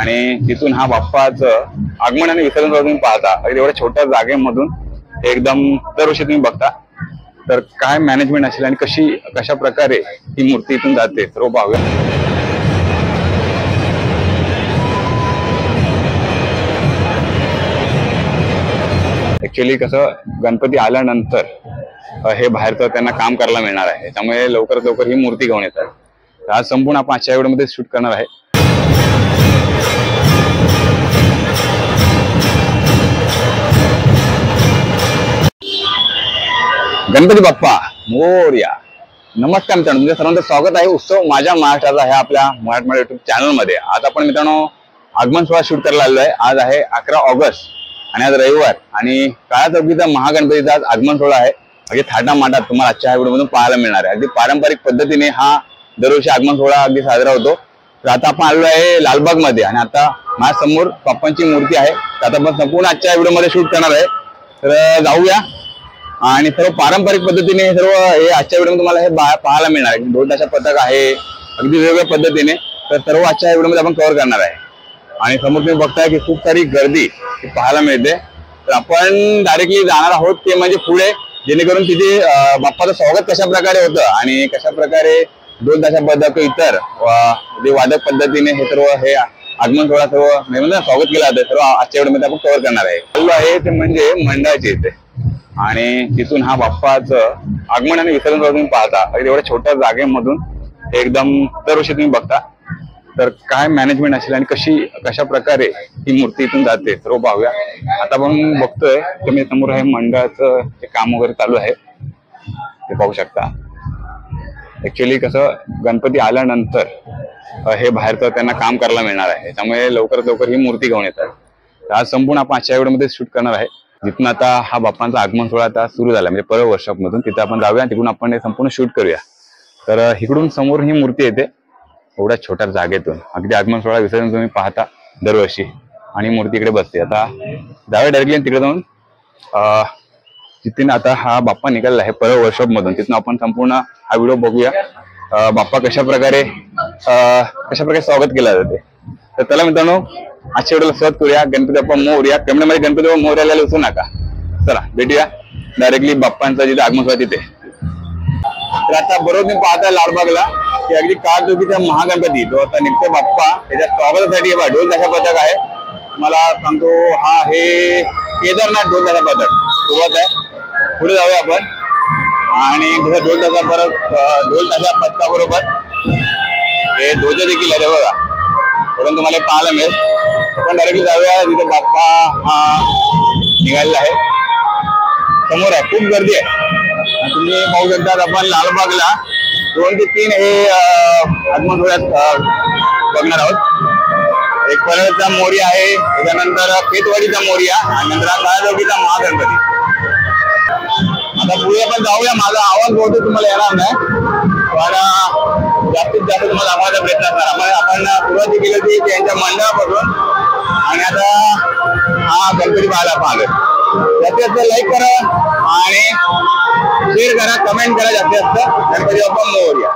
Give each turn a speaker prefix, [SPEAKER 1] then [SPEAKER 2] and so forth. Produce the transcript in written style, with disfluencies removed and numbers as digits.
[SPEAKER 1] आणि तिथून हा बाप्पाचं आगमन आणि विसर्जन तुम्ही पाहता एवढ्या छोट्या जागेमधून एकदम दरवर्षी तुम्ही बघता। तर काय मॅनेजमेंट असेल आणि कशा प्रकारे ही मूर्ती इथून जाते सर्व पाहूया। ऍक्च्युअली कसं गणपती आल्यानंतर हे बाहेरचं त्यांना काम करायला मिळणार आहे, त्यामुळे लवकरात लवकर ही मूर्ती घेऊन येतात। तर आज संपूर्ण आपण आजच्या व्हिडिओमध्ये शूट करणार आहे। गणपती बाप्पा मोरया। नमस्कार मित्रांनो, तुमच्या सर्वांचं स्वागत आहे उत्सव माझ्या महाराष्ट्राचा ह्या आपल्या मराठमोळ्या युट्यूब चॅनल मध्ये। आज आपण मित्रांनो आगमन सोहळा शूट करायला आलो आहे। आज आहे 11 ऑगस्ट आणि आज रविवार आणि काळा चौकीचा महागणपतीचा आज आगमन सोहळा आहे। अगदी थाटामाटात तुम्हाला आजच्या व्हिडिओ मधून पाहायला मिळणार आहे। अगदी पारंपरिक पद्धतीने हा दरवर्षी आगमन सोहळा अगदी साजरा होतो। तर आता आपण आलो आहे लालबाग मध्ये आणि आता माझ्या समोर बाप्पांची मूर्ती आहे। तर आता आपण संपूर्ण आजच्या व्हिडिओ मध्ये शूट करणार आहे। तर जाऊया आणि सर्व पारंपरिक पद्धतीने सर्व हे आजच्या व्हिडिओ तुम्हाला हे पाहायला मिळणार आहे। ढोल ताशा पथक आहे अगदी वेगवेगळ्या पद्धतीने, तर सर्व आजच्या व्हिडिओ मध्ये आपण कव्हर करणार आहे। आणि समोर तुम्ही बघताय की खूप सारी गर्दी पाहायला मिळते। तर आपण डायरेक्टली जाणार आहोत ते म्हणजे पुढे, जेणेकरून तिथे बाप्पाचं स्वागत कशा प्रकारे होतं आणि कशा प्रकारे ढोल ताशा पथक इतर वादक पद्धतीने हे सर्व हे आगमन सोहळा सर्व म्हणजे स्वागत केलं जातं, सर्व आजच्या व्हिडिओ मध्ये आपण कव्हर करणार आहे। चालू आहे ते म्हणजे मंडळाचे इथे आणि तिथून हा बाप्पाचं आगमन आणि विसर्जन तुम्ही पाहता एवढ्या छोट्या जागेमधून एकदम दरवर्षी तुम्ही बघता। तर काय मॅनेजमेंट असेल आणि कशा प्रकारे ही मूर्ती इथून जाते सर्व पाहूया। आता आपण बघतोय तुम्ही समोर हे मंडळाचं काम वगैरे चालू आहे, ते पाहू शकता। ऍक्च्युअली कसं गणपती आल्यानंतर हे बाहेरचं त्यांना काम करायला मिळणार आहे, त्यामुळे लवकरात लवकर ही मूर्ती घेऊन येतात। तर आज संपूर्ण आपण आजच्या व्हिडिओमध्ये शूट करणार आहे। जिथून आता हा बाप्पांचा आगमन सोहळा आता सुरू झाला म्हणजे परळ वर्कशॉप मधून, तिथे आपण जाऊया, तिकडून आपण हे संपूर्ण शूट करूया। तर इकडून समोर ही मूर्ती येते एवढ्या छोट्या जागेतून, अगदी आगमन सोहळा विसर्जन तुम्ही पाहता दरवर्षी आणि मूर्ती इकडे बसते। आता जाऊया डायरेक्टली तिकडे जाऊन तिथून आता हा बाप्पा निघालेला आहे परळ वर्कशॉप मधून, तिथून आपण संपूर्ण हा व्हिडिओ बघूया बाप्पा कशा प्रकारे स्वागत केलं जाते। तर चला मित्रांनो आजच्या व्हिडिओला सुरुवात करूया। गणपती बाप्पा मोरया। कमेंटमध्ये गणपती बाप्पा मोरयाला विसरू नका। चला भेटूया डायरेक्टली बाप्पांचा जिथे आगमन सोहळा तिथे। तर आता बरोबर तुम्ही पाहताय लालबागला की अगदी काळ चौकीचा महागणपती जो आता निघतोय बाप्पा, त्याच्या स्वागतासाठी ढोल ताशा पथक आहे। मला सांगतो हा हे केदारनाथ ढोल ताशा पथक सुरुवात आहे। पुढे जाऊया आपण आणि ढोल ताशा पथकाबरोबर हे ध्वज देखील आहे बघा, परंतु तुम्हाला पाहायला मिळेल। आपण डायरेक्टली जाऊया जिथे बाप्पा हा निघालेला आहे। समोर आहे खूप गर्दी आहे, तुम्ही पाहू शकता। आपण लालबागला 2 ते 3 हे आगमन सोहळ्यात बघणार आहोत। एक परळचा मोरया आहे, त्याच्यानंतर खेतवाडीचा मोरया आणि नंतर काळाचौकीचा महागणपती। आता पुढे आपण जाऊया। माझा आवाज बहुतेक तुम्हाला येणार नाही, पण जास्तीत जास्त तुम्हाला आवाजाचा प्रयत्न करणार। आपण सुरुवाती केली होती त्यांच्या मंडळापासून आणि आता हा गणपती पाहायला पाहिजे। जास्तीत जास्त लाईक करा आणि शेअर करा, कमेंट करा जास्तीत जास्त। गणपती बाप्पा मोरया।